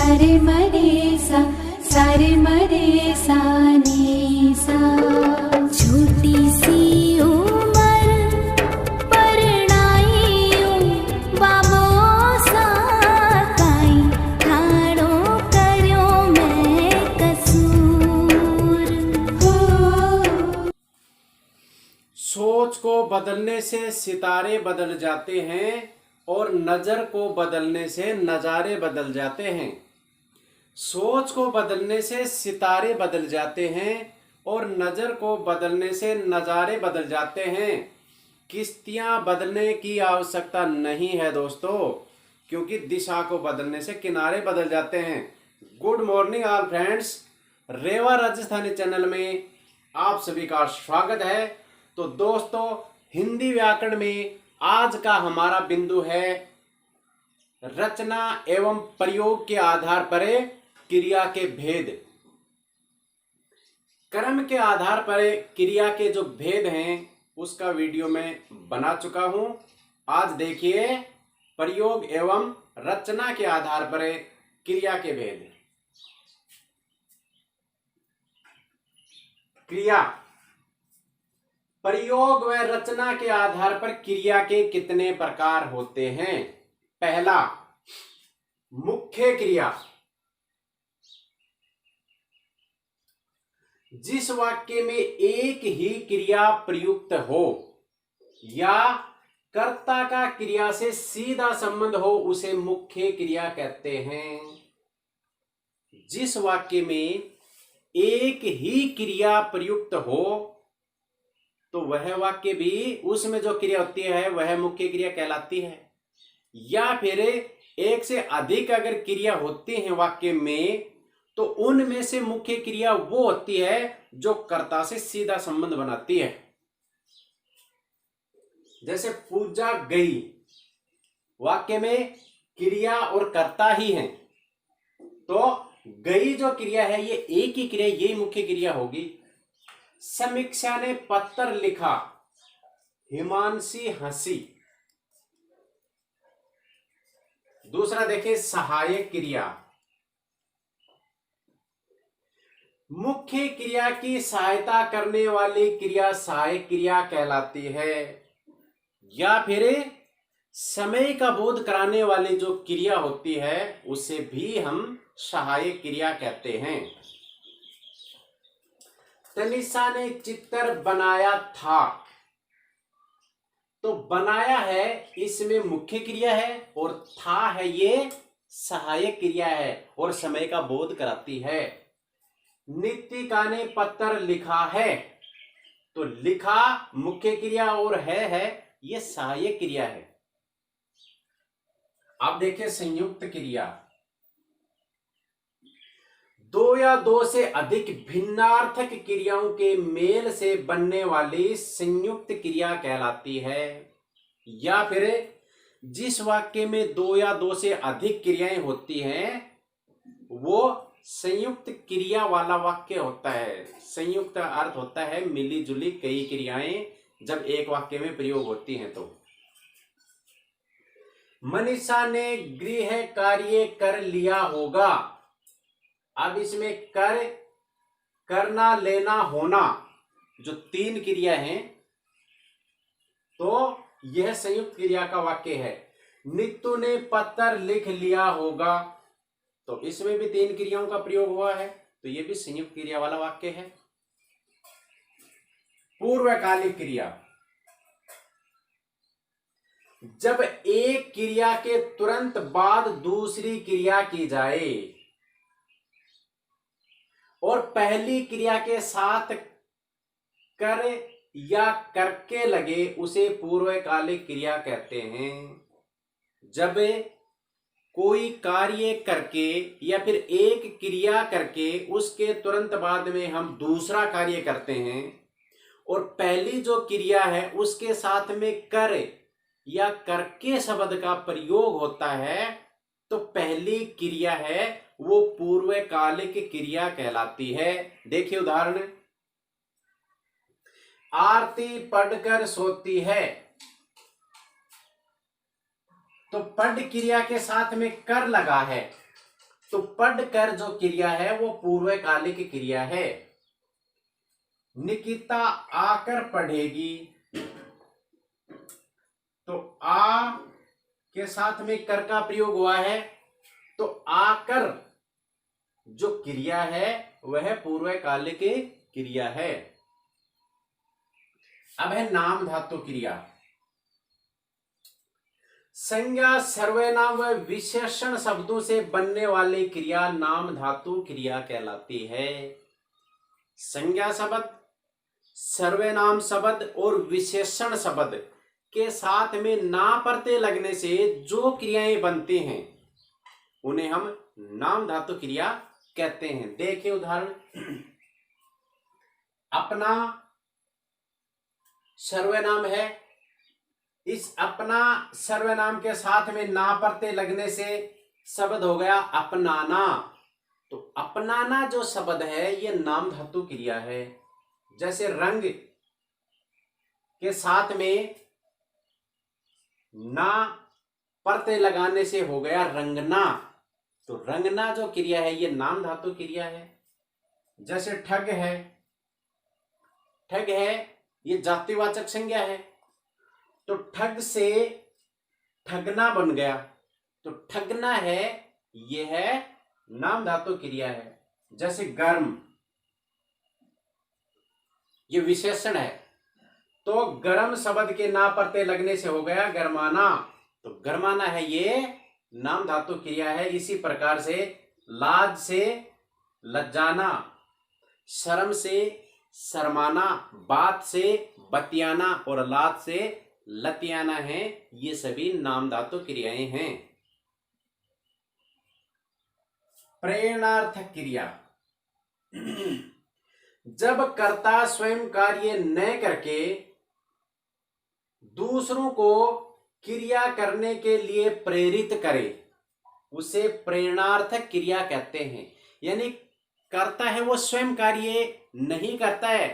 सारे मरे सा नी सा। छोटी सी उमर परणाईयूं बाबो सा काई ठाड़ो कर्यो मैं कसूर हो। सोच को बदलने से सितारे बदल जाते हैं और नजर को बदलने से नजारे बदल जाते हैं। सोच को बदलने से सितारे बदल जाते हैं और नजर को बदलने से नजारे बदल जाते हैं। किश्तियां बदलने की आवश्यकता नहीं है दोस्तों, क्योंकि दिशा को बदलने से किनारे बदल जाते हैं। गुड मॉर्निंग ऑल फ्रेंड्स, रेवा राजस्थानी चैनल में आप सभी का स्वागत है। तो दोस्तों, हिंदी व्याकरण में आज का हमारा बिंदु है रचना एवं प्रयोग के आधार पर क्रिया के भेद। कर्म के आधार पर क्रिया के जो भेद हैं उसका वीडियो मैं बना चुका हूं। आज देखिए प्रयोग एवं रचना के आधार पर क्रिया के भेद। क्रिया, प्रयोग व रचना के आधार पर क्रिया के कितने प्रकार होते हैं? पहला, मुख्य क्रिया। जिस वाक्य में एक ही क्रिया प्रयुक्त हो या कर्ता का क्रिया से सीधा संबंध हो उसे मुख्य क्रिया कहते हैं। जिस वाक्य में एक ही क्रिया प्रयुक्त हो तो वह वाक्य भी, उसमें जो क्रिया होती है वह मुख्य क्रिया कहलाती है। या फिर एक से अधिक अगर क्रिया होती है वाक्य में तो उनमें से मुख्य क्रिया वो होती है जो कर्ता से सीधा संबंध बनाती है। जैसे पूजा गई, वाक्य में क्रिया और कर्ता ही है, तो गई जो क्रिया है ये एक ही क्रिया, यही मुख्य क्रिया होगी। समीक्षा ने पत्र लिखा, हिमांशी हंसी। दूसरा देखिए सहायक क्रिया। मुख्य क्रिया की सहायता करने वाली क्रिया सहायक क्रिया कहलाती है। या फिर समय का बोध कराने वाली जो क्रिया होती है उसे भी हम सहायक क्रिया कहते हैं। तनिषा ने चित्र बनाया था, तो बनाया है इसमें मुख्य क्रिया है और था है ये सहायक क्रिया है और समय का बोध कराती है। नितिका ने पत्र लिखा है, तो लिखा मुख्य क्रिया और है ये सहायक क्रिया है। अब देखिए संयुक्त क्रिया। दो या दो से अधिक भिन्नार्थक क्रियाओं के मेल से बनने वाली संयुक्त क्रिया कहलाती है। या फिर जिस वाक्य में दो या दो से अधिक क्रियाएं होती हैं वो संयुक्त क्रिया वाला वाक्य होता है। संयुक्त अर्थ होता है मिली जुली कई क्रियाएं जब एक वाक्य में प्रयोग होती हैं। तो मनीषा ने गृह कार्य कर लिया होगा। अब इसमें कर, करना, लेना, होना जो तीन क्रिया हैं, तो यह संयुक्त क्रिया का वाक्य है। नीतू ने पत्र लिख लिया होगा, तो इसमें भी तीन क्रियाओं का प्रयोग हुआ है, तो यह भी संयुक्त क्रिया वाला वाक्य है। पूर्वकालिक क्रिया। जब एक क्रिया के तुरंत बाद दूसरी क्रिया की जाए और पहली क्रिया के साथ कर या करके लगे उसे पूर्वकालिक क्रिया कहते हैं। जब कोई कार्य करके या फिर एक क्रिया करके उसके तुरंत बाद में हम दूसरा कार्य करते हैं और पहली जो क्रिया है उसके साथ में कर या करके शब्द का प्रयोग होता है, तो पहली क्रिया है वो पूर्वकालिक क्रिया कहलाती है। देखिए उदाहरण, आरती पढ़कर सोती है, तो पढ़ क्रिया के साथ में कर लगा है, तो पढ़कर जो क्रिया है वो पूर्वकालिक क्रिया है। निकिता आकर पढ़ेगी, तो आ के साथ में कर का प्रयोग हुआ है, तो आकर जो क्रिया है वह पूर्वकालिक क्रिया है। अब है नाम धातु क्रिया। संज्ञा, सर्वनाम व विशेषण शब्दों से बनने वाली क्रिया नाम धातु क्रिया कहलाती है। संज्ञा शब्द, सर्वनाम शब्द और विशेषण शब्द के साथ में ना प्रत्यय लगने से जो क्रियाएं बनती हैं उन्हें हम नाम धातु क्रिया कहते हैं। देखिए उदाहरण, अपना सर्वनाम है, इस अपना सर्वनाम के साथ में ना प्रत्यय लगने से शब्द हो गया अपनाना। तो अपनाना जो शब्द है ये नाम धातु क्रिया है। जैसे रंग के साथ में ना प्रत्यय लगाने से हो गया रंगना, तो रंगना जो क्रिया है ये नाम धातु क्रिया है। जैसे ठग है, ठग है ये जातिवाचक संज्ञा है, तो ठग से ठगना बन गया, तो ठगना है ये है नाम धातु क्रिया है। जैसे गर्म, ये विशेषण है, तो गर्म शब्द के ना प्रत्यय लगने से हो गया गरमाना, तो गरमाना है ये नाम धातु क्रिया है। इसी प्रकार से लाज से लज्जाना, शर्म से शर्माना, बात से बतियाना और लाज से लतियाना है, ये सभी नाम धातु क्रियाएं हैं। प्रेरणार्थक क्रिया, जब कर्ता स्वयं कार्य न करके दूसरों को क्रिया करने के लिए प्रेरित करे उसे प्रेरणार्थक क्रिया कहते हैं। यानी करता है वो स्वयं कार्य नहीं करता है,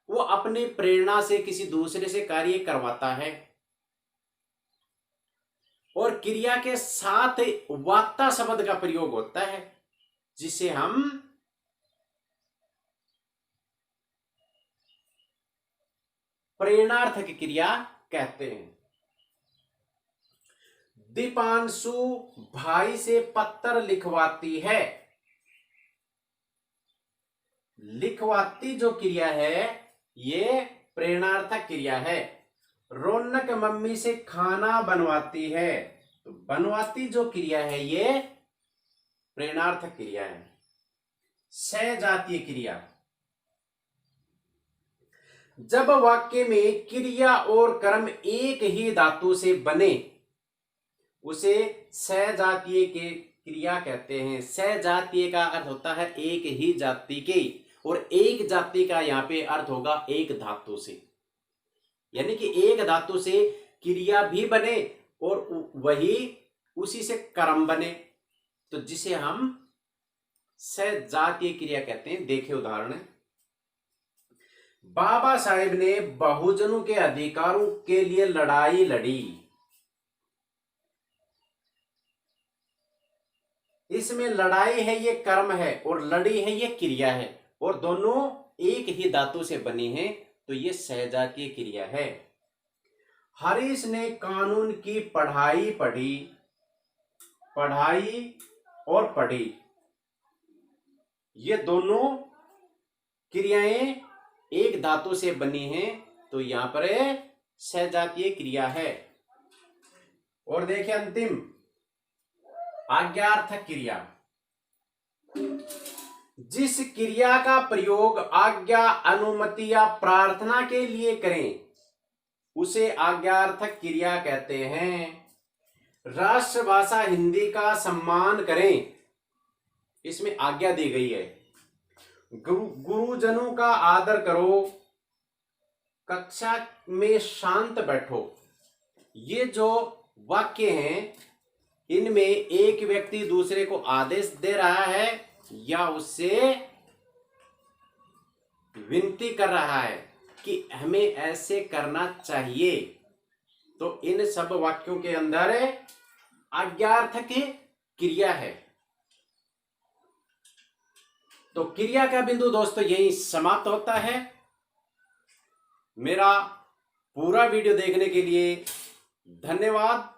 वो अपनी प्रेरणा से किसी दूसरे से कार्य करवाता है, और क्रिया के साथ वाता शब्द का प्रयोग होता है जिसे हम प्रेरणार्थक क्रिया कहते हैं। दीपांशु भाई से पत्र लिखवाती है, लिखवाती जो क्रिया है ये प्रेरणार्थक क्रिया है। रौनक मम्मी से खाना बनवाती है, तो बनवाती जो क्रिया है ये प्रेरणार्थक क्रिया है। सजातीय क्रिया, जब वाक्य में क्रिया और कर्म एक ही धातु से बने उसे सजातीय के क्रिया कहते हैं। सजातीय का अर्थ होता है एक ही जाति के, और एक जाति का यहाँ पे अर्थ होगा एक धातु से, यानी कि एक धातु से क्रिया भी बने और वही उसी से कर्म बने, तो जिसे हम सजातीय क्रिया कहते हैं। देखिए उदाहरण, बाबा साहेब ने बहुजनों के अधिकारों के लिए लड़ाई लड़ी, इसमें लड़ाई है ये कर्म है और लड़ी है ये क्रिया है, और दोनों एक ही धातु से बनी हैं, तो ये सजातीय क्रिया है। हरीश ने कानून की पढ़ाई पढ़ी, पढ़ाई और पढ़ी, ये दोनों क्रियाएं एक धातु से बनी हैं, तो यहां पर सजातीय क्रिया है। और देखिए अंतिम, आज्ञार्थक क्रिया, जिस क्रिया का प्रयोग आज्ञा, अनुमति या प्रार्थना के लिए करें उसे आज्ञार्थक क्रिया कहते हैं। राष्ट्रभाषा हिंदी का सम्मान करें, इसमें आज्ञा दी गई है। गुरुजनों का आदर करो, कक्षा में शांत बैठो, ये जो वाक्य हैं इनमें एक व्यक्ति दूसरे को आदेश दे रहा है या उससे विनती कर रहा है कि हमें ऐसे करना चाहिए, तो इन सब वाक्यों के अंदर आज्ञार्थक क्रिया है। तो क्रिया का बिंदु दोस्तों यही समाप्त होता है। मेरा पूरा वीडियो देखने के लिए धन्यवाद।